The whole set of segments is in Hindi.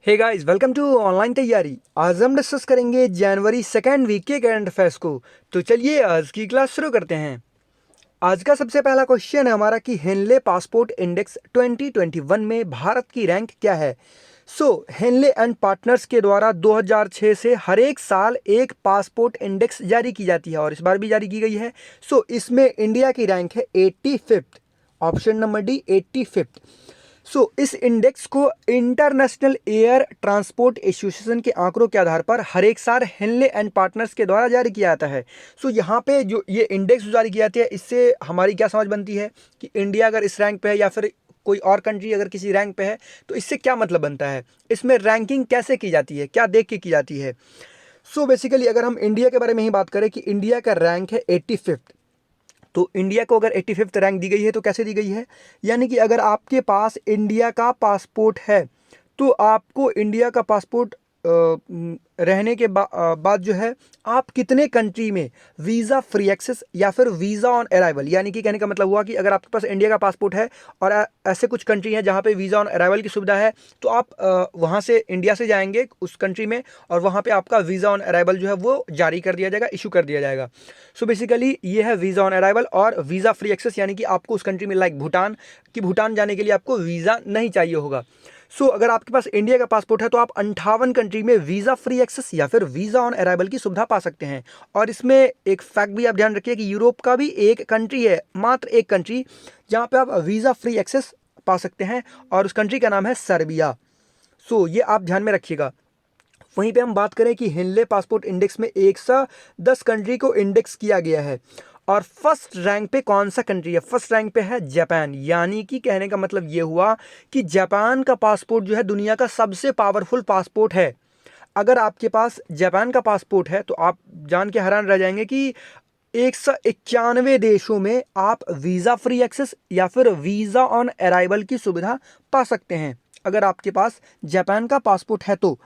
Hey guys, welcome to online तैयारी। आज हम डिस्कस करेंगे जनवरी सेकेंड वीक के करंट अफेयर्स को। तो चलिए आज की क्लास शुरू करते हैं। आज का सबसे पहला क्वेश्चन है हमारा कि हेनले पासपोर्ट इंडेक्स 2021 में भारत की रैंक क्या है। हेनले एंड पार्टनर्स के द्वारा 2006 से हर एक साल एक पासपोर्ट इंडेक्स जारी की जाती है और इस बार भी जारी की गई है। इसमें इंडिया की रैंक है 85th। Option number D 85th। इस इंडेक्स को इंटरनेशनल एयर ट्रांसपोर्ट एसोसिएशन के आंकड़ों के आधार पर हर एक साल हेनले एंड पार्टनर्स के द्वारा जारी किया जाता है। यहाँ पे जो ये इंडेक्स जारी किया जाती है, इससे हमारी क्या समझ बनती है कि इंडिया अगर इस रैंक पे है या फिर कोई और कंट्री अगर किसी रैंक पे है तो इससे क्या मतलब बनता है, इसमें रैंकिंग कैसे की जाती है, क्या देख के की जाती है। बेसिकली अगर हम इंडिया के बारे में ही बात करें कि इंडिया का रैंक है 85th। तो इंडिया को अगर 85th रैंक दी गई है तो कैसे दी गई है, यानी कि अगर आपके पास इंडिया का पासपोर्ट है तो आपको इंडिया का पासपोर्ट रहने के बाद जो है आप कितने कंट्री में वीज़ा फ्री एक्सेस या फिर वीज़ा ऑन अराइवल, यानी कि कहने का मतलब हुआ कि अगर आपके पास इंडिया का पासपोर्ट है और ऐसे कुछ कंट्री हैं जहाँ पे वीज़ा ऑन अराइवल की सुविधा है तो आप वहाँ से इंडिया से जाएंगे उस कंट्री में और वहाँ पे आपका वीज़ा ऑन अराइवल जो है वो जारी कर दिया जाएगा, इशू कर दिया जाएगा। बेसिकली ये है वीज़ा ऑन अराइवल और वीज़ा फ्री एक्सेस, यानी कि आपको उस कंट्री में लाइक भूटान जाने के लिए आपको वीज़ा नहीं चाहिए होगा। अगर आपके पास इंडिया का पासपोर्ट है तो आप 58 कंट्री में वीज़ा फ्री एक्सेस या फिर वीज़ा ऑन अराइवल की सुविधा पा सकते हैं। और इसमें एक फैक्ट भी आप ध्यान रखिए कि यूरोप का भी एक कंट्री है, मात्र एक कंट्री, जहां पे आप वीज़ा फ्री एक्सेस पा सकते हैं और उस कंट्री का नाम है सर्बिया। ये आप ध्यान में रखिएगा। वहीं पे हम बात करें कि हेनले पासपोर्ट इंडेक्स में 110 कंट्री को इंडेक्स किया गया है और फर्स्ट रैंक पे कौन सा कंट्री है, फर्स्ट रैंक पे है जापान। यानी कि कहने का मतलब ये हुआ कि जापान का पासपोर्ट जो है दुनिया का सबसे पावरफुल पासपोर्ट है। अगर आपके पास जापान का पासपोर्ट है तो आप जान के हैरान रह जाएंगे कि 191 देशों में आप वीज़ा फ्री एक्सेस या फिर वीज़ा ऑन अराइवल की सुविधा पा सकते हैं अगर आपके पास जापान का पासपोर्ट है तो।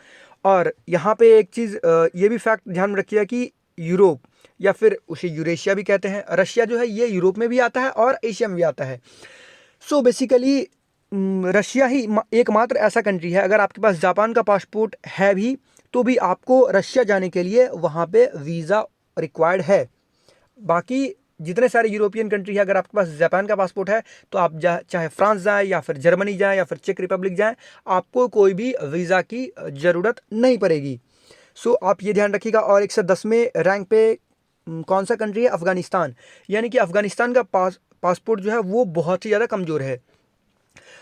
और यहाँ पे एक चीज़ ये भी फैक्ट ध्यान में रखिएगा कि यूरोप या फिर उसे यूरेशिया भी कहते हैं, रशिया जो है ये यूरोप में भी आता है और एशिया में भी आता है। बेसिकली रशिया ही एकमात्र ऐसा कंट्री है, अगर आपके पास जापान का पासपोर्ट है भी तो भी आपको रशिया जाने के लिए वहाँ पे वीज़ा रिक्वायर्ड है। बाकी जितने सारे यूरोपियन कंट्री है, अगर आपके पास जापान का पासपोर्ट है तो आप चाहे फ्रांस जाएं या फिर जर्मनी जाएं या फिर चेक रिपब्लिक जाएं, आपको कोई भी वीज़ा की ज़रूरत नहीं पड़ेगी। आप ये ध्यान रखिएगा। और 110वें रैंक पे कौन सा कंट्री है, अफगानिस्तान। यानी कि अफगानिस्तान का पासपोर्ट जो है वो बहुत ही ज़्यादा कमज़ोर है।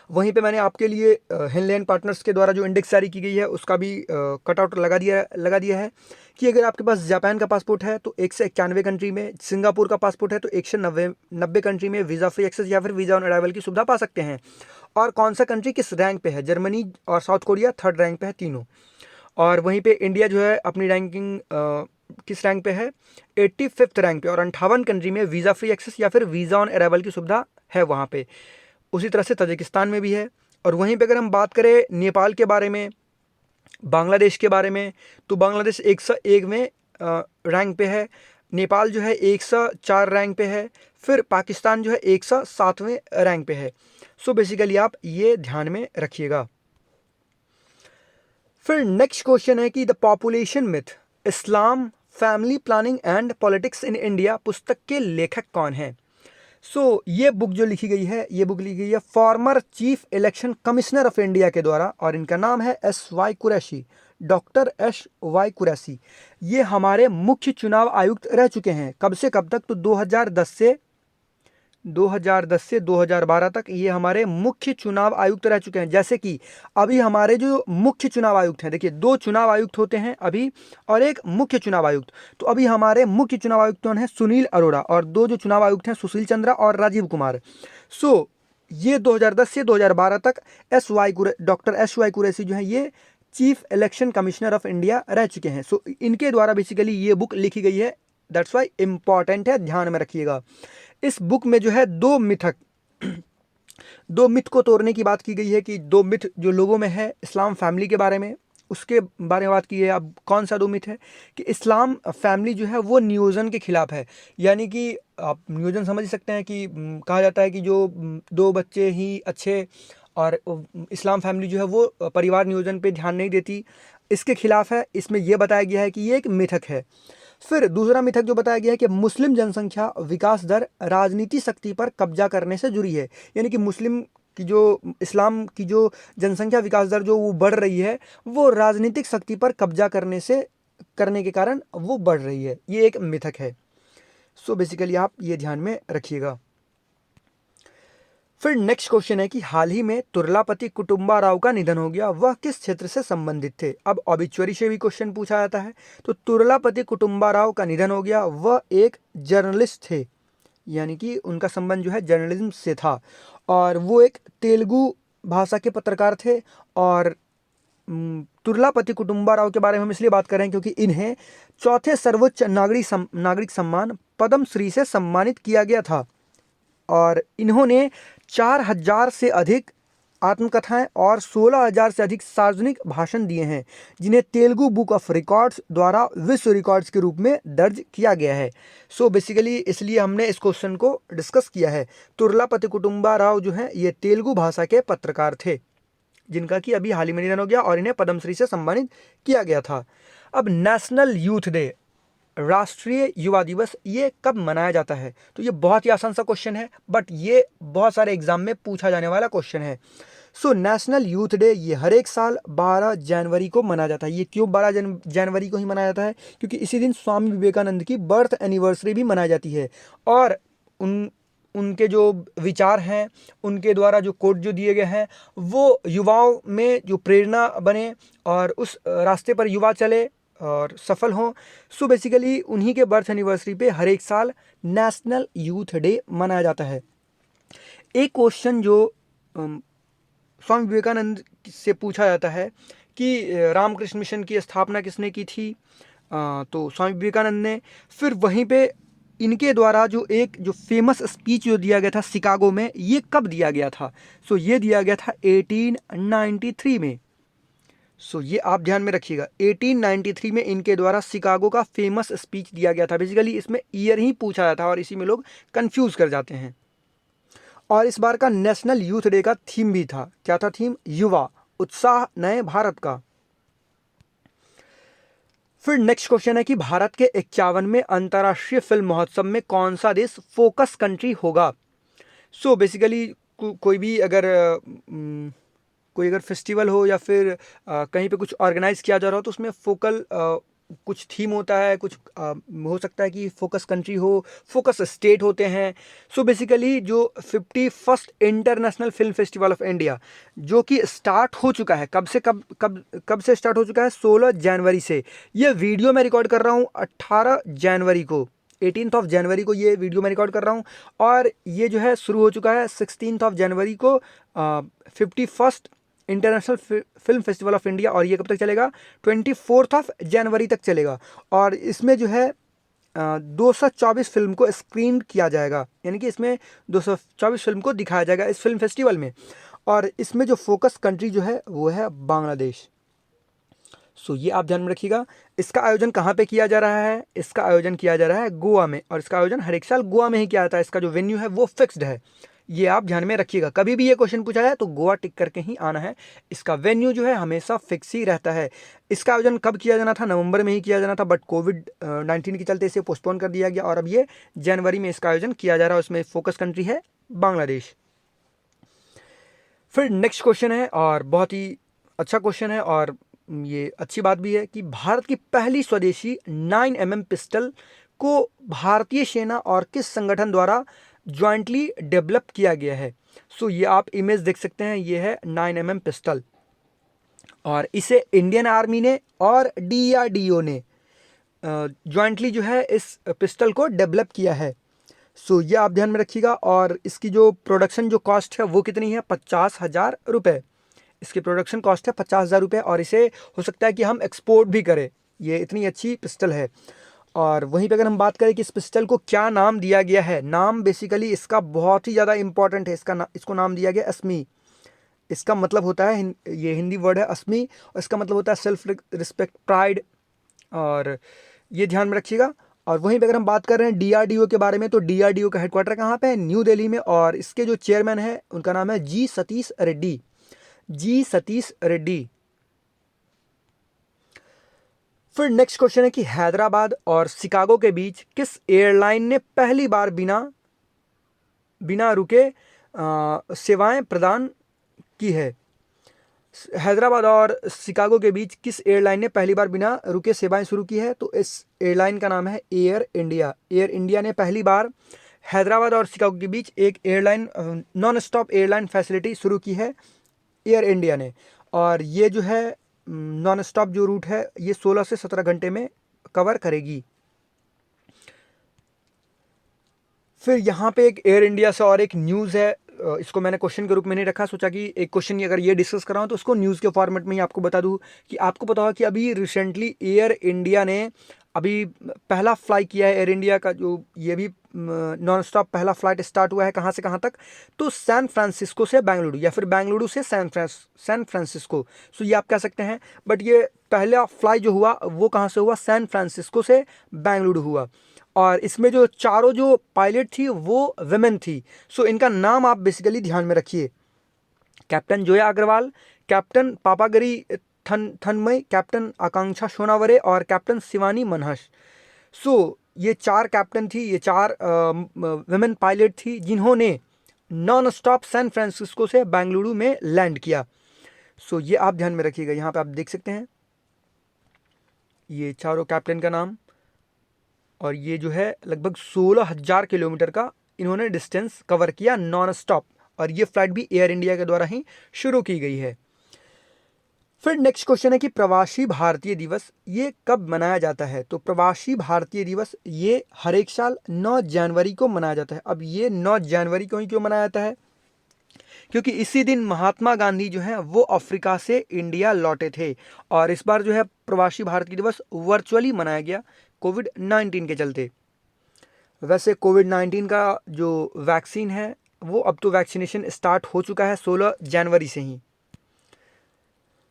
वहीं पे मैंने आपके लिए हेनले पार्टनर्स के द्वारा जो इंडेक्स जारी की गई है उसका भी कटआउट लगा दिया है कि अगर आपके पास जापान का पासपोर्ट है तो 191 कंट्री में, सिंगापुर का पासपोर्ट है तो 190 कंट्री में वीज़ा फ्री एक्सेस या फिर वीज़ा ऑन अराइवल की सुविधा पा सकते हैं। और कौन सा कंट्री किस रैंक पे है, जर्मनी और साउथ कोरिया थर्ड रैंक पे है तीनों। और वहीं पे इंडिया जो है अपनी रैंकिंग किस रैंक पे है, 85th रैंक पे, और 58 कंट्री में वीज़ा फ्री एक्सेस या फिर वीज़ा ऑन अराइवल की सुविधा है वहाँ पे। उसी तरह से तजिकिस्तान में भी है। और वहीं पे अगर हम बात करें नेपाल के बारे में, बांग्लादेश के बारे में, तो बांग्लादेश 101वें रैंक पे है, नेपाल जो है 104 रैंक पे है, फिर पाकिस्तान जो है 107वें रैंक पे है। बेसिकली आप ये ध्यान में रखिएगा। फिर नेक्स्ट क्वेश्चन है कि the population myth, Islam, family planning and politics in India पुस्तक के लेखक कौन हैं। ये बुक जो लिखी गई है, ये बुक लिखी गई है former chief election commissioner of India के द्वारा और इनका नाम है S Y Qureshi, doctor S Y Qureshi. ये हमारे मुख्य चुनाव आयुक्त रह चुके हैं कब से कब तक, तो 2010 से 2012 तक ये हमारे मुख्य चुनाव आयुक्त रह चुके हैं। जैसे कि अभी हमारे जो मुख्य चुनाव आयुक्त हैं, देखिए 2 चुनाव आयुक्त होते हैं अभी और एक मुख्य चुनाव आयुक्त। तो अभी हमारे मुख्य चुनाव आयुक्त कौन है, सुनील अरोड़ा, और 2 जो चुनाव आयुक्त हैं सुशील चंद्रा और राजीव कुमार। ये 2010 से 2012 तक डॉक्टर एस वाई कुरैशी जो है ये chief election commissioner of India रह चुके हैं। इनके द्वारा बेसिकली ये बुक लिखी गई है, दैट्स वाई इंपॉर्टेंट है, ध्यान में रखिएगा। इस बुक में जो है 2 मिथ को तोड़ने की बात की गई है कि 2 मिथ जो लोगों में है इस्लाम फैमिली के बारे में, उसके बारे में बात की है। अब कौन सा 2 मिथ है कि इस्लाम फैमिली जो है वो नियोजन के खिलाफ है। यानी कि आप नियोजन समझ सकते हैं कि कहा जाता है कि जो 2 बच्चे ही अच्छे और इस्लाम फैमिली जो है वो परिवार नियोजन पे ध्यान नहीं देती, इसके खिलाफ है। इसमें यह बताया गया है कि ये एक मिथक है। फिर दूसरा मिथक जो बताया गया है कि मुस्लिम जनसंख्या विकास दर राजनीति शक्ति पर कब्जा करने से जुड़ी है, यानी कि मुस्लिम की जो इस्लाम की जो जनसंख्या विकास दर जो वो बढ़ रही है वो राजनीतिक शक्ति पर कब्जा करने के कारण वो बढ़ रही है, ये एक मिथक है। सो बेसिकली आप ये ध्यान में रखिएगा। फिर नेक्स्ट क्वेश्चन है कि हाल ही में तुर्लापति कुटुंबा राव का निधन हो गया, वह किस क्षेत्र से संबंधित थे। अब ऑबिचुअरी से भी क्वेश्चन पूछा जाता है। तो तुर्लापति कुटुंबा राव का निधन हो गया, वह एक जर्नलिस्ट थे, यानी कि उनका संबंध जो है जर्नलिज्म से था, और वो एक तेलुगु भाषा के पत्रकार थे। और तुर्लापति कुटुंबा राव के बारे में हम इसलिए बात कर रहे हैं क्योंकि इन्हें चौथे सर्वोच्च नागरिक सम्मान पद्म श्री से सम्मानित किया गया था, और इन्होंने 4000 से अधिक आत्मकथाएं और 16000 से अधिक सार्वजनिक भाषण दिए हैं, जिन्हें तेलुगु बुक ऑफ रिकॉर्ड्स द्वारा विश्व रिकॉर्ड्स के रूप में दर्ज किया गया है। सो बेसिकली इसलिए हमने इस क्वेश्चन को डिस्कस किया है। तुर्लापति कुटुंबा राव जो है ये तेलुगु भाषा के पत्रकार थे, जिनका कि अभी हाल ही में निधन हो गया और इन्हें पद्मश्री से सम्मानित किया गया था। अब नेशनल यूथ डे, राष्ट्रीय युवा दिवस, ये कब मनाया जाता है। तो ये बहुत ही आसान सा क्वेश्चन है, बट ये बहुत सारे एग्जाम में पूछा जाने वाला क्वेश्चन है। सो नेशनल यूथ डे ये हर एक साल 12 जनवरी को मनाया जाता है। ये क्यों 12 जनवरी को ही मनाया जाता है, क्योंकि इसी दिन स्वामी विवेकानंद की बर्थ एनिवर्सरी भी मनाई जाती है, और उनके जो विचार हैं, उनके द्वारा जो कोट जो दिए गए हैं, वो युवाओं में जो प्रेरणा बने और उस रास्ते पर युवा चले और सफल हों। सो बेसिकली उन्हीं के बर्थ एनिवर्सरी पे हर एक साल नेशनल यूथ डे मनाया जाता है। एक क्वेश्चन जो स्वामी विवेकानंद से पूछा जाता है कि रामकृष्ण मिशन की स्थापना किसने की थी, तो स्वामी विवेकानंद ने। फिर वहीं पे इनके द्वारा जो फेमस स्पीच जो दिया गया था शिकागो में, ये कब दिया गया था। सो ये दिया गया था 1893 में। सो ये आप ध्यान में रखिएगा, 1893 में इनके द्वारा शिकागो का फेमस स्पीच दिया गया था। बेसिकली इसमें ईयर ही पूछा जाता है और इसी में लोग कंफ्यूज कर जाते हैं। और इस बार का नेशनल यूथ डे का थीम भी था, क्या था थीम, युवा उत्साह नए भारत का। फिर नेक्स्ट क्वेश्चन है कि भारत के 51वें अंतर्राष्ट्रीय फिल्म महोत्सव में कौन सा देश फोकस कंट्री होगा। सो बेसिकली कोई भी अगर फेस्टिवल हो या फिर कहीं पे कुछ ऑर्गेनाइज किया जा रहा हो, तो उसमें फोकल कुछ थीम होता है, कुछ हो सकता है कि फोकस कंट्री हो, फोकस स्टेट होते हैं। सो बेसिकली जो 51st international film festival of India जो कि स्टार्ट हो चुका है, कब से स्टार्ट हो चुका है, 16 जनवरी से। ये वीडियो मैं रिकॉर्ड कर रहा हूँ 18 जनवरी को, 18th ऑफ जनवरी को ये वीडियो मैं रिकॉर्ड कर रहा हूँ, और ये जो है शुरू हो चुका है 16th ऑफ जनवरी को 51st international film festival of India. और ये कब तक चलेगा, 24th ऑफ जनवरी तक चलेगा। और इसमें जो है 224 फिल्म को स्क्रीन किया जाएगा, यानी कि इसमें 224 फिल्म को दिखाया जाएगा इस फिल्म फेस्टिवल में। और इसमें जो फोकस कंट्री जो है वो है बांग्लादेश। सो ये आप ध्यान में रखिएगा। इसका आयोजन कहाँ पे किया जा रहा है, इसका आयोजन किया जा रहा है गोवा में, और इसका आयोजन हर एक साल गोवा में ही किया जाता है। इसका जो वेन्यू है वो फिक्स्ड है, ये आप ध्यान में रखिएगा। कभी भी ये क्वेश्चन पूछा जाए तो गोवा टिक करके ही आना है, इसका वेन्यू जो है हमेशा फिक्स ही रहता है। इसका आयोजन कब किया जाना था, नवंबर में ही किया जाना था, बट कोविड-19 के चलते इसे पोस्टपोन कर दिया गया, और अब ये जनवरी में इसका आयोजन किया जा रहा है। उसमें फोकस कंट्री है बांग्लादेश। फिर नेक्स्ट क्वेश्चन है, और बहुत ही अच्छा क्वेश्चन है, और ये अच्छी बात भी है कि भारत की पहली स्वदेशी 9mm पिस्टल को भारतीय सेना और किस संगठन द्वारा ज्वाइंटली डेवलप किया गया है। सो ये आप इमेज देख सकते हैं, ये है 9mm पिस्टल, और इसे इंडियन आर्मी ने और DRDO ने ज्वाइंटली जो है इस पिस्टल को डेवलप किया है। सो ये आप ध्यान में रखिएगा। और इसकी जो प्रोडक्शन जो कॉस्ट है वो कितनी है, 50,000 रुपये। इसकी प्रोडक्शन कॉस्ट है 50,000 रुपये, और इसे हो सकता है कि हम एक्सपोर्ट भी करें, ये इतनी अच्छी पिस्टल है। और वहीं पे अगर हम बात करें कि इस पिस्टल को क्या नाम दिया गया है, नाम बेसिकली इसका बहुत ही ज़्यादा इंपॉर्टेंट है। इसको नाम दिया गया अस्मी। इसका मतलब होता है, ये हिंदी वर्ड है अस्मी, और इसका मतलब होता है सेल्फ रिस्पेक्ट, प्राइड, और ये ध्यान में रखिएगा। और वहीं पे अगर हम बात कर रहे हैं DRDO के बारे में, तो DRDO का हेडक्वार्टर कहाँ पे है? न्यू दिल्ली में। और इसके जो चेयरमैन है उनका नाम है जी सतीश रेड्डी। जी सतीश रेड्डी। फिर नेक्स्ट क्वेश्चन है कि हैदराबाद और शिकागो के बीच किस एयरलाइन ने पहली बार बिना बिना रुके सेवाएं प्रदान की है? हैदराबाद और शिकागो के बीच किस एयरलाइन ने पहली बार बिना रुके सेवाएं शुरू की है? तो इस एयरलाइन का नाम है एयर इंडिया। एयर इंडिया ने पहली बार हैदराबाद और शिकागो के बीच एक airline non stop airline facility शुरू की है एयर इंडिया ने। और ये जो है नॉन स्टॉप जो रूट है ये 16 से 17 घंटे में कवर करेगी। फिर यहाँ पे एक एयर इंडिया से और एक न्यूज़ है, इसको मैंने क्वेश्चन के रूप में नहीं रखा, सोचा कि एक क्वेश्चन अगर ये डिस्कस कराऊँ तो उसको न्यूज़ के फॉर्मेट में ही आपको बता दूँ कि आपको पता होगा कि अभी रिसेंटली एयर इंडिया ने अभी पहला फ्लाई किया है। एयर इंडिया का जो ये भी नॉन स्टॉप पहला फ्लाइट स्टार्ट हुआ है कहाँ से कहाँ तक? तो सैन फ्रांसिस्को से बेंगलुरु या फिर बेंगलुरु से सैन फ्रांसिस्को। सो ये आप कह सकते हैं, बट ये पहला फ्लाई जो हुआ वो कहाँ से हुआ? सैन फ्रांसिस्को से बेंगलुरु हुआ। और इसमें जो चारों जो पायलट थी वो विमेन थी। सो इनका नाम आप बेसिकली ध्यान में रखिए। Captain Zoya Agarwal, captain Papagari Thanmay, captain Akanksha Sonaware और कैप्टन शिवानी मनहस। सो ये चार कैप्टन थी, ये चार विमेन पायलट थी जिन्होंने नॉन स्टॉप सैन फ्रांसिस्को से बेंगलुरु में लैंड किया। सो ये आप ध्यान में रखिएगा। यहाँ पे आप देख सकते हैं ये चारों कैप्टन का नाम। और ये जो है लगभग 16,000 किलोमीटर का इन्होंने डिस्टेंस कवर किया नॉन स्टॉप। और ये फ्लाइट भी एयर इंडिया के द्वारा ही शुरू की गई है। फिर नेक्स्ट क्वेश्चन है कि प्रवासी भारतीय दिवस ये कब मनाया जाता है? तो प्रवासी भारतीय दिवस ये हर एक साल 9 जनवरी को मनाया जाता है। अब ये 9 जनवरी को ही क्यों मनाया जाता है? क्योंकि इसी दिन महात्मा गांधी जो है वो अफ्रीका से इंडिया लौटे थे। और इस बार जो है प्रवासी भारतीय दिवस वर्चुअली मनाया गया कोविड-19 के चलते। वैसे कोविड-19 का जो वैक्सीन है वो अब तो वैक्सीनेशन स्टार्ट हो चुका है 16 जनवरी से ही।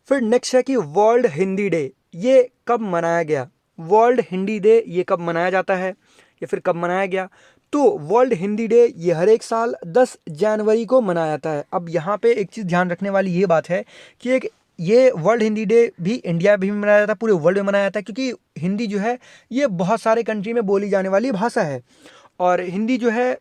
फिर नेक्स्ट है कि वर्ल्ड हिंदी डे ये कब मनाया गया? वर्ल्ड हिंदी डे ये कब मनाया जाता है या फिर कब मनाया गया? तो वर्ल्ड हिंदी डे ये हर एक साल 10 जनवरी को मनाया जाता है। अब यहाँ पे एक चीज़ ध्यान रखने वाली ये बात है कि एक ये वर्ल्ड हिंदी डे भी इंडिया में भी मनाया जाता है, पूरे वर्ल्ड में मनाया जाता है, क्योंकि हिंदी जो है ये बहुत सारे कंट्री में बोली जाने वाली भाषा है। और हिंदी जो है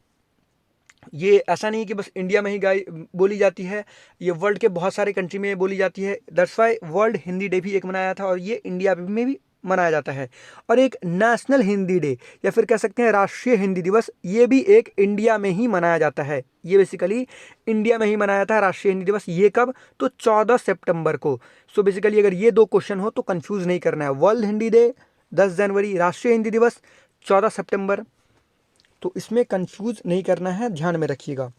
ये ऐसा नहीं कि बस इंडिया में ही बोली जाती है, ये वर्ल्ड के बहुत सारे कंट्री में बोली जाती है। That's why world Hindi day भी एक मनाया था और ये इंडिया में भी मनाया जाता है। और एक नेशनल हिंदी डे या फिर कह सकते हैं राष्ट्रीय हिंदी दिवस, ये भी एक इंडिया में ही मनाया जाता है। ये बेसिकली इंडिया में ही मनाया जाता है राष्ट्रीय हिंदी दिवस। ये कब? तो 14 सितंबर को। सो बेसिकली अगर ये दो क्वेश्चन हो तो कंफ्यूज नहीं करना है। वर्ल्ड हिंदी डे 10 जनवरी, राष्ट्रीय हिंदी दिवस 14 सितंबर, तो इसमें कंफ्यूज नहीं करना है, ध्यान में रखिएगा।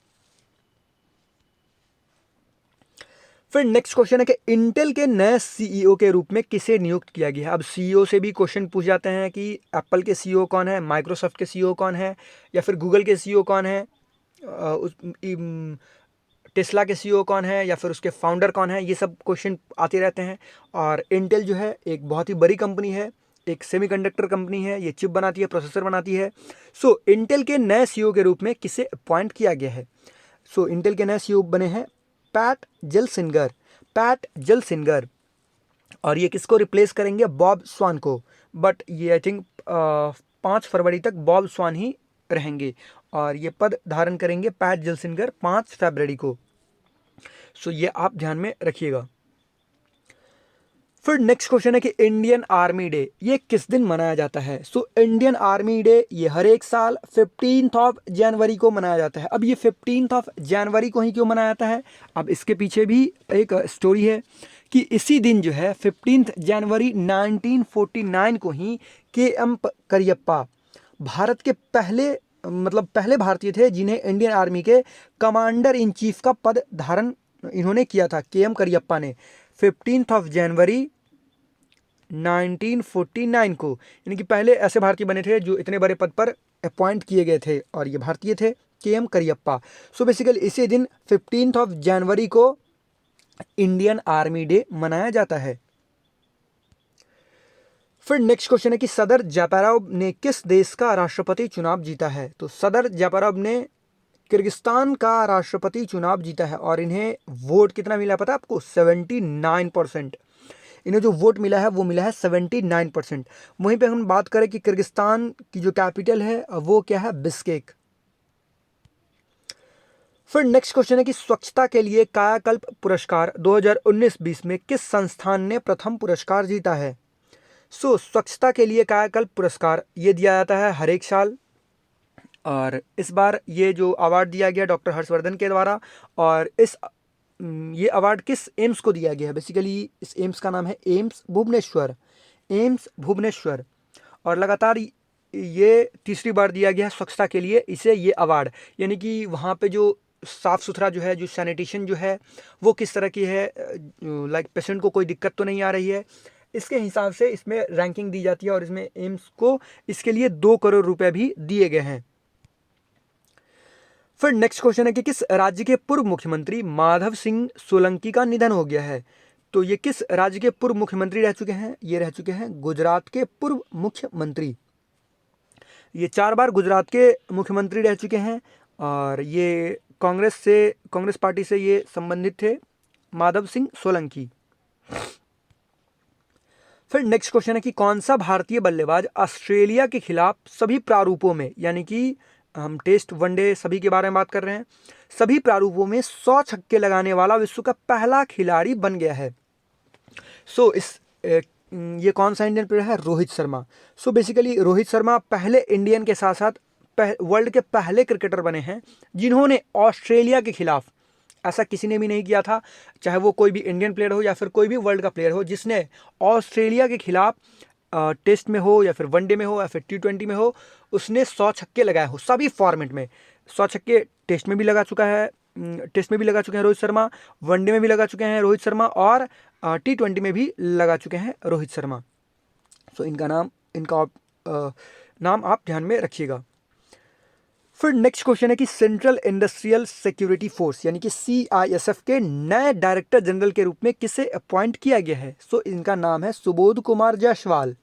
फिर नेक्स्ट क्वेश्चन है कि इंटेल के नए सीईओ के रूप में किसे नियुक्त किया गया है? अब सीईओ से भी क्वेश्चन पूछ जाते हैं कि एप्पल के सीईओ कौन है, माइक्रोसॉफ्ट के सीईओ कौन है, या फिर गूगल के सीईओ कौन है, टेस्ला के सीईओ कौन है, या फिर उसके फाउंडर कौन है। ये सब क्वेश्चन आते रहते हैं। और इंटेल जो है एक बहुत ही बड़ी कंपनी है, एक सेमीकंडक्टर कंपनी है, ये चिप बनाती है, प्रोसेसर बनाती है। सो इंटेल के नए सीईओ के रूप में किसे अपॉइंट किया गया है? सो इंटेल के नए सीईओ बने हैं पैट जेलसिंगर। और ये किसको रिप्लेस करेंगे? बॉब स्वान को। बट ये आई थिंक 5 फरवरी तक बॉब स्वान ही रहेंगे और ये पद धारण करेंगे पैट जेलसिंगर 5 फरवरी को। सो ये आप ध्यान में रखिएगा। फिर नेक्स्ट क्वेश्चन है कि इंडियन आर्मी डे ये किस दिन मनाया जाता है? सो इंडियन आर्मी डे ये हर एक साल 15 जनवरी को मनाया जाता है। अब ये 15 जनवरी को ही क्यों मनाया जाता है? अब इसके पीछे भी एक स्टोरी है कि इसी दिन जो है 15 जनवरी 1949 को ही KM करियप्पा भारत के पहले भारतीय थे जिन्हें इंडियन आर्मी के कमांडर इन चीफ का पद धारण इन्होंने किया था। KM करियप्पा ने 15 जनवरी 1949 को, यानी कि पहले ऐसे भारतीय बने थे जो इतने बड़े पद पर अपॉइंट किए गए थे और ये भारतीय थे KM करियप्पा। सो बेसिकली इसी दिन 15 जनवरी को इंडियन आर्मी डे मनाया जाता है। फिर नेक्स्ट क्वेश्चन है कि सदर जापारोव ने किस देश का राष्ट्रपति चुनाव जीता है? तो सदर जापारोव ने किर्गिस्तान का राष्ट्रपति चुनाव जीता है और इन्हें वोट कितना मिला पता है आपको? 79%। इन्हें जो वोट मिला है वो मिला है 79%। वहीं पे हम बात करें कि किर्गिस्तान की जो कैपिटल है वो क्या है? बिश्केक। फिर नेक्स्ट क्वेश्चन है कि स्वच्छता के लिए कायाकल्प पुरस्कार 2019-20 में किस संस्थान ने प्रथम पुरस्कार जीता है? स्वच्छता के लिए कायाकल्प पुरस्कार ये दिया जाता है हर एक साल, और इस बार ये जो अवार्ड दिया गया डॉक्टर हर्षवर्धन के द्वारा, और ये अवार्ड किस एम्स को दिया गया है? बेसिकली इस एम्स का नाम है एम्स भुवनेश्वर, और लगातार ये तीसरी बार दिया गया है स्वच्छता के लिए इसे ये अवार्ड, यानी कि वहाँ पे जो साफ़ सुथरा जो है, जो सैनिटेशन जो है वो किस तरह की है, लाइक पेशेंट को कोई दिक्कत तो नहीं आ रही है, इसके हिसाब से इसमें रैंकिंग दी जाती है, और इसमें एम्स को इसके लिए 2 करोड़ रुपए भी दिए गए हैं। फिर नेक्स्ट क्वेश्चन है कि किस राज्य के पूर्व मुख्यमंत्री माधव सिंह सोलंकी का निधन हो गया है? तो ये किस राज्य के पूर्व मुख्यमंत्री रह चुके हैं? ये रह चुके हैं गुजरात के पूर्व मुख्यमंत्री। ये 4 बार गुजरात के मुख्यमंत्री रह चुके हैं, और ये कांग्रेस पार्टी से ये संबंधित थे, माधव सिंह सोलंकी। फिर नेक्स्ट क्वेश्चन है कि कौन सा भारतीय बल्लेबाज ऑस्ट्रेलिया के खिलाफ सभी प्रारूपों में, यानी कि हम टेस्ट वनडे सभी के बारे में बात कर रहे हैं, सभी प्रारूपों में 100 छक्के लगाने वाला विश्व का पहला खिलाड़ी बन गया है? ये कौन सा इंडियन प्लेयर है? रोहित शर्मा। बेसिकली रोहित शर्मा पहले इंडियन के साथ साथ वर्ल्ड के पहले क्रिकेटर बने हैं जिन्होंने ऑस्ट्रेलिया के खिलाफ, ऐसा किसी ने भी नहीं किया था, चाहे वो कोई भी इंडियन प्लेयर हो या फिर कोई भी वर्ल्ड का प्लेयर हो, जिसने ऑस्ट्रेलिया के खिलाफ टेस्ट में हो या फिर वनडे में हो या फिर T20 में हो, उसने 100 छक्के लगाए हो सभी फॉर्मेट में। 100 छक्के टेस्ट में भी लगा चुके हैं रोहित शर्मा, वनडे में भी लगा चुके हैं रोहित शर्मा, और T20 में भी लगा चुके हैं रोहित शर्मा। इनका नाम आप ध्यान में रखिएगा। फिर नेक्स्ट क्वेश्चन है कि सेंट्रल इंडस्ट्रियल सिक्योरिटी फोर्स यानी कि CISF के नए डायरेक्टर जनरल के रूप में किसे अपॉइंट किया गया है? इनका नाम है सुबोध कुमार जायसवाल।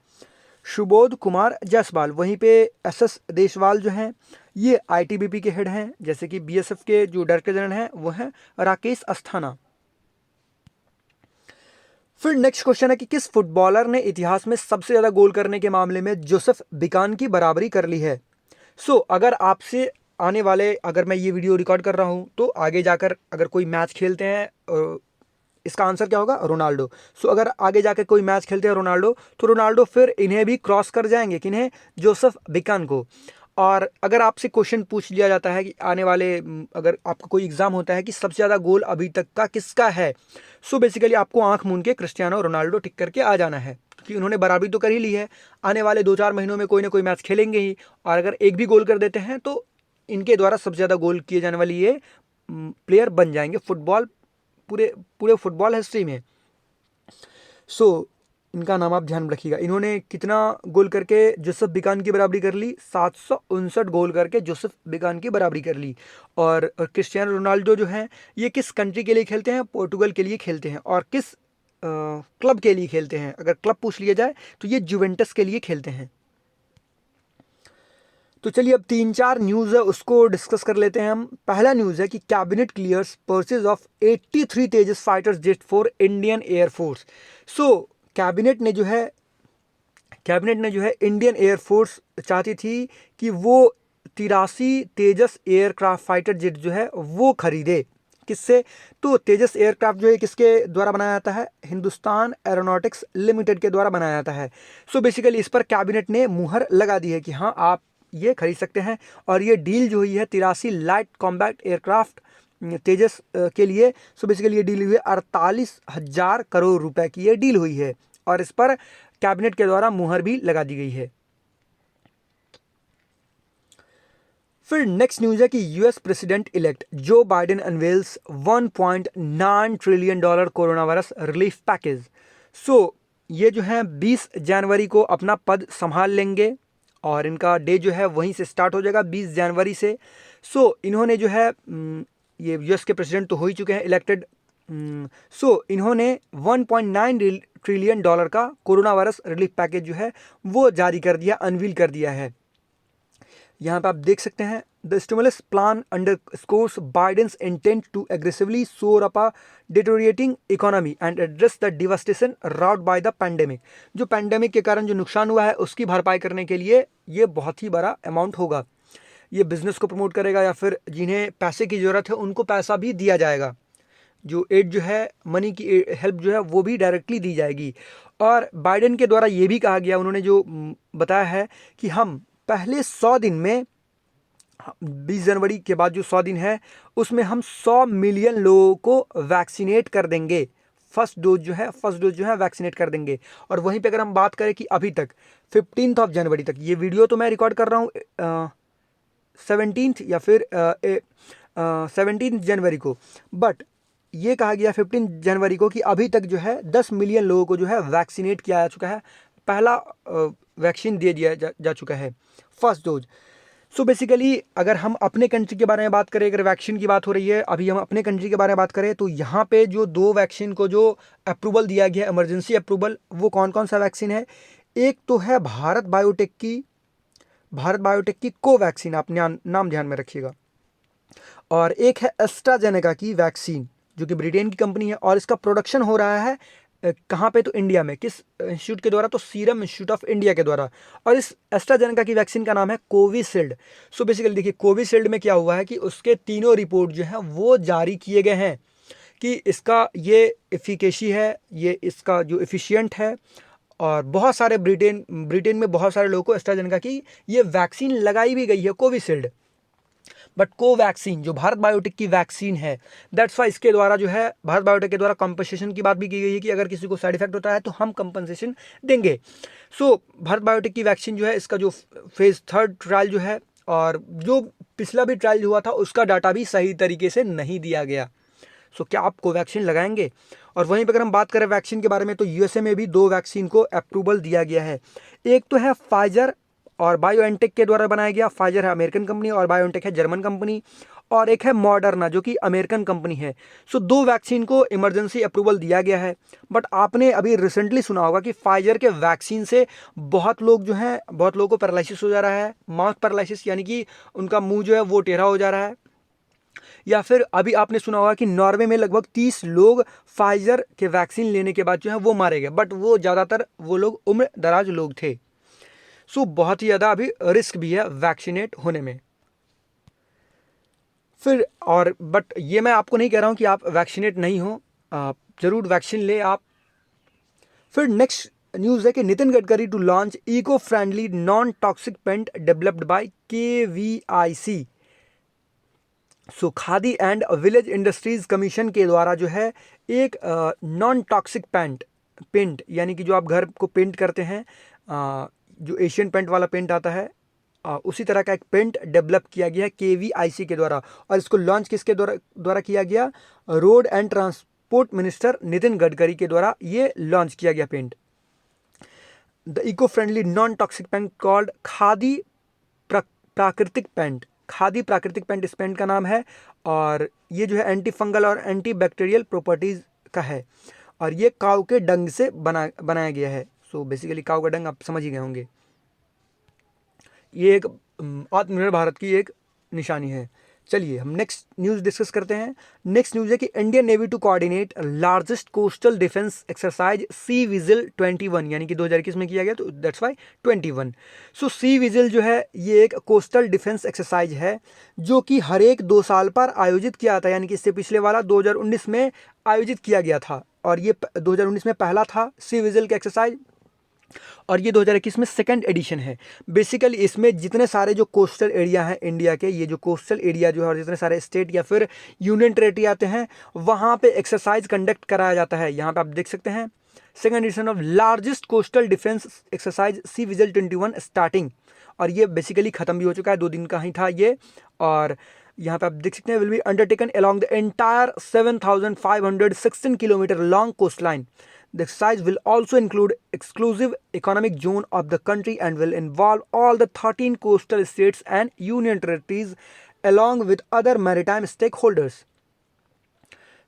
वहीं पे SS देशवाल जो हैं ये ITBP के हेड हैं, जैसे कि BSF के जो डायरेक्टर जनरल हैं वो हैं राकेश अस्थाना। फिर नेक्स्ट क्वेश्चन है कि किस फुटबॉलर ने इतिहास में सबसे ज़्यादा गोल करने के मामले में जोसेफ बिकान की बराबरी कर ली है? अगर आपसे आने वाले, अगर मैं ये वीडियो रिकॉर्ड कर रहा हूँ तो आगे जाकर अगर कोई मैच खेलते हैं, इसका आंसर क्या होगा? रोनाल्डो। अगर आगे जाकर कोई मैच खेलते हैं रोनाल्डो, तो रोनाल्डो फिर इन्हें भी क्रॉस कर जाएंगे, किन्हें? जोसेफ बिकान को। और अगर आपसे क्वेश्चन पूछ लिया जाता है कि आने वाले, अगर आपका कोई एग्जाम होता है कि सबसे ज़्यादा गोल अभी तक का किसका है, बेसिकली आपको आंख मूंद के क्रिस्टियानो रोनाल्डो टिक करके आ जाना है, क्योंकि उन्होंने बराबरी तो कर ही ली है। आने वाले 2-4 महीनों में कोई ना कोई मैच खेलेंगे ही, और अगर एक भी गोल कर देते हैं तो इनके द्वारा सबसे ज़्यादा गोल किए जाने वाली ये प्लेयर बन जाएंगे पूरे फुटबॉल हिस्ट्री में। इनका नाम आप ध्यान रखिएगा। इन्होंने कितना गोल करके जोसेफ बिकान की बराबरी कर ली? 759 गोल करके जोसेफ बिकान की बराबरी कर ली। और क्रिस्टियानो रोनाल्डो जो हैं ये किस कंट्री के लिए खेलते हैं? पोर्टुगल के लिए खेलते हैं। और किस क्लब के लिए खेलते हैं? अगर क्लब पूछ लिया जाए तो ये जुवेंटस के लिए खेलते हैं। तो चलिए अब 3-4 न्यूज़ है उसको डिस्कस कर लेते हैं हम। पहला न्यूज़ है कि cabinet clears purchase of 83 Tejas fighter jet for Indian air force. Cabinet ने जो है इंडियन एयरफोर्स चाहती थी कि वो 83 तेजस एयरक्राफ्ट फाइटर जेट जो है वो खरीदे। किससे? तो तेजस एयरक्राफ्ट जो है किसके द्वारा बनाया जाता है? हिंदुस्तान एरोनॉटिक्स लिमिटेड के द्वारा बनाया जाता है। बेसिकली इस पर कैबिनेट ने मुहर लगा दी है कि हाँ, आप ये खरीद सकते हैं। और ये डील जो हुई है 83 लाइट कॉम्बैट एयरक्राफ्ट तेजस के लिए, बेसिकली ये डील हुई है 48,000 करोड़ रुपए की ये डील हुई है, और इस पर कैबिनेट के द्वारा मुहर भी लगा दी गई है। फिर नेक्स्ट न्यूज़ है कि US president elect Joe Biden unveils $1.9 trillion corona virus relief package. ये जो है 20 जनवरी को अपना पद संभाल लेंगे, और इनका डे जो है वहीं से स्टार्ट हो जाएगा 20 जनवरी से। इन्होंने जो है ये US के प्रेसिडेंट तो हो ही चुके हैं इलेक्टेड। इन्होंने $1.9 ट्रिलियन डॉलर का कोरोना वायरस रिलीफ पैकेज जो है वो जारी कर दिया, अनवील कर दिया है। यहाँ पे आप देख सकते हैं, the stimulus plan underscores Biden's intent to aggressively shore up a deteriorating economy and address the devastation wrought by the pandemic. जो पैंडेमिक के कारण जो नुकसान हुआ है उसकी भरपाई करने के लिए ये बहुत ही बड़ा अमाउंट होगा। ये बिजनेस को प्रमोट करेगा या फिर जिन्हें पैसे की ज़रूरत है उनको पैसा भी दिया जाएगा। जो एड जो है, मनी की हेल्प जो है वो भी डायरेक्टली दी जाएगी। और बाइडेन के द्वारा ये भी कहा गया, उन्होंने जो बताया है कि हम पहले 100 दिन में, 20 जनवरी के बाद जो 100 दिन है उसमें हम 100 मिलियन लोगों को वैक्सीनेट कर देंगे। फर्स्ट डोज जो है वैक्सीनेट कर देंगे। और वहीं पे अगर हम बात करें कि अभी तक 15 जनवरी तक, ये वीडियो तो मैं रिकॉर्ड कर रहा हूँ 17 या फिर 17 जनवरी को, बट ये कहा गया 15 जनवरी को कि अभी तक जो है 10 मिलियन लोगों को जो है वैक्सीनेट किया जा चुका है, पहला वैक्सीन दे दिया जा चुका है, फर्स्ट डोज। सो बेसिकली अगर हम अपने कंट्री के बारे में बात करें, अगर वैक्सीन की बात हो रही है, अभी हम अपने कंट्री के बारे में बात करें तो यहाँ पे जो 2 वैक्सीन को जो अप्रूवल दिया गया, इमरजेंसी अप्रूवल, वो कौन कौन सा वैक्सीन है? एक तो है भारत बायोटेक की कोवैक्सीन, आप नाम ध्यान में रखिएगा, और एक है एस्ट्राजेनेका की वैक्सीन जो कि ब्रिटेन की कंपनी है, और इसका प्रोडक्शन हो रहा है कहाँ पे? तो इंडिया में। किस इंस्टीट्यूट के द्वारा? तो सीरम इंस्टीट्यूट ऑफ इंडिया के द्वारा। और इस एस्ट्राजेनेका की वैक्सीन का नाम है कोविशील्ड। सो बेसिकली देखिए, कोविशील्ड में क्या हुआ है कि उसके तीनों रिपोर्ट जो है वो जारी किए गए हैं कि इसका ये एफिकेसी है, ये इसका जो एफिशिएंट है। और बहुत सारे ब्रिटेन में बहुत सारे लोगों को एस्ट्राजेनेका की ये वैक्सीन लगाई भी गई है, कोविशील्ड। बट कोवैक्सीन जो भारत बायोटेक की वैक्सीन है, दैट्स वाई इसके द्वारा जो है भारत बायोटेक के द्वारा कंपनसेशन की बात भी की गई है कि अगर किसी को साइड इफेक्ट होता है तो हम कंपनसेशन देंगे। सो भारत बायोटेक की वैक्सीन जो है, इसका जो फेज 3 ट्रायल जो है, और जो पिछला भी ट्रायल हुआ था उसका डाटा भी सही तरीके से नहीं दिया गया। सो क्या आप कोवैक्सीन लगाएंगे? और वहीं पर अगर हम बात करें वैक्सीन के बारे में तो यूएसए में भी 2 वैक्सीन को अप्रूवल दिया गया है। एक तो है फाइजर और बायोएनटेक के द्वारा बनाया गया। फाइजर है अमेरिकन कंपनी और बायोएनटेक है जर्मन कंपनी, और एक है मॉडर्ना जो कि अमेरिकन कंपनी है। सो 2 वैक्सीन को इमरजेंसी अप्रूवल दिया गया है। बट आपने अभी रिसेंटली सुना होगा कि फाइजर के वैक्सीन से बहुत लोगों को पैरालिसिस हो जा रहा है, माउथ पैरालिसिस, यानी कि उनका मुंह जो है वो टेढ़ा हो जा रहा है। या फिर अभी आपने सुना होगा कि नॉर्वे में लगभग 30 लोग फाइजर के वैक्सीन लेने के बाद जो है वो मारे गए, बट वो ज़्यादातर वो लोग उम्र दराज लोग थे। सो बहुत ही ज़्यादा अभी रिस्क भी है वैक्सीनेट होने में। फिर और बट ये मैं आपको नहीं कह रहा हूँ कि आप वैक्सीनेट नहीं हो, आप ज़रूर वैक्सीन ले आप। फिर नेक्स्ट न्यूज़ है कि Nitin Gadkari to launch eco friendly non toxic paint developed by KVIC। So Khadi and village industries commission के द्वारा जो है एक नॉन टॉक्सिक पेंट यानी कि जो आप घर को पेंट करते हैं, जो एशियन पेंट वाला पेंट आता है, उसी तरह का एक पेंट डेवलप किया गया है KVIC के द्वारा। और इसको लॉन्च किसके द्वारा किया गया? Road and transport minister Nitin Gadkari के द्वारा ये लॉन्च किया गया paint. The eco friendly non toxic paint called Khadi Prakritik paint. Khadi Prakritik paint इस पेंट का नाम है, और ये जो है एंटी फंगल और एंटी बैक्टीरियल प्रॉपर्टीज़ का है, और ये काऊ के डंग से बनाया गया है। सो बेसिकली काऊ का डंग आप समझ ही गए होंगे। ये एक आत्मनिर्भर भारत की एक निशानी है। चलिए हम नेक्स्ट न्यूज़ डिस्कस करते हैं। नेक्स्ट न्यूज़ है कि Indian navy to coordinate largest coastal defence exercise sea vigil 21, यानी कि 2021 में किया गया, तो that's why 21। So sea vigil जो है ये एक कोस्टल डिफेंस एक्सरसाइज है जो कि हर एक 2 साल पर आयोजित किया जाता है, यानी कि इससे पिछले वाला 2019 में आयोजित किया गया था, और ये 2019 में पहला था सी विजिल का एक्सरसाइज, और ये 2021 में सेकंड एडिशन है। बेसिकली इसमें जितने सारे जो कोस्टल एरिया हैं इंडिया के, ये जो कोस्टल एरिया जो है और जितने सारे स्टेट या फिर यूनियन टेरेटरी आते हैं, वहाँ पे एक्सरसाइज कंडक्ट कराया जाता है। यहाँ पे आप देख सकते हैं second edition of largest coastal defence exercise sea vigil 21 starting, और ये बेसिकली ख़त्म भी हो चुका है, 2 दिन का ही था ये। और यहाँ पे आप देख सकते हैं will be undertaken along the entire 7,516 kilometre long coast line. The exercise will also include exclusive economic zone of the country and will involve all the 13 coastal states and union territories along with other maritime stakeholders.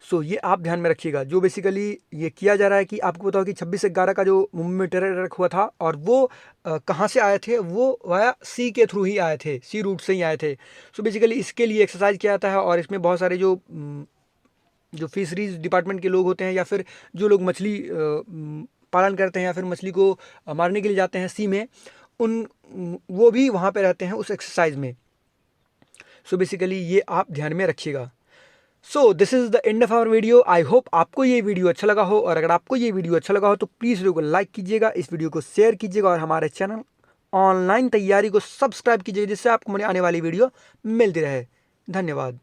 सो ये आप ध्यान में रखिएगा। जो बेसिकली ये किया जा रहा है कि आपको बताओ कि 26/11 का जो मुंबई में टेरर अटैक हुआ था, और वो कहाँ से आए थे, वो वाया सी के थ्रू ही आए थे, सी रूट से ही आए थे। सो बेसिकली इसके लिए एक्सरसाइज किया जाता है, और इसमें बहुत सारे जो फिशरीज डिपार्टमेंट के लोग होते हैं, या फिर जो लोग मछली पालन करते हैं, या फिर मछली को मारने के लिए जाते हैं सी में, वो भी वहाँ पे रहते हैं उस एक्सरसाइज में। सो बेसिकली ये आप ध्यान में रखिएगा। So this is the end of our video. I hope आपको ये वीडियो अच्छा लगा हो, और अगर आपको ये वीडियो अच्छा लगा हो तो प्लीज़ वीडियो को लाइक कीजिएगा, इस वीडियो को शेयर कीजिएगा, और हमारे चैनल ऑनलाइन तैयारी को सब्सक्राइब कीजिएगा, जिससे आपको मेरी आने वाली वीडियो मिलती रहे। धन्यवाद।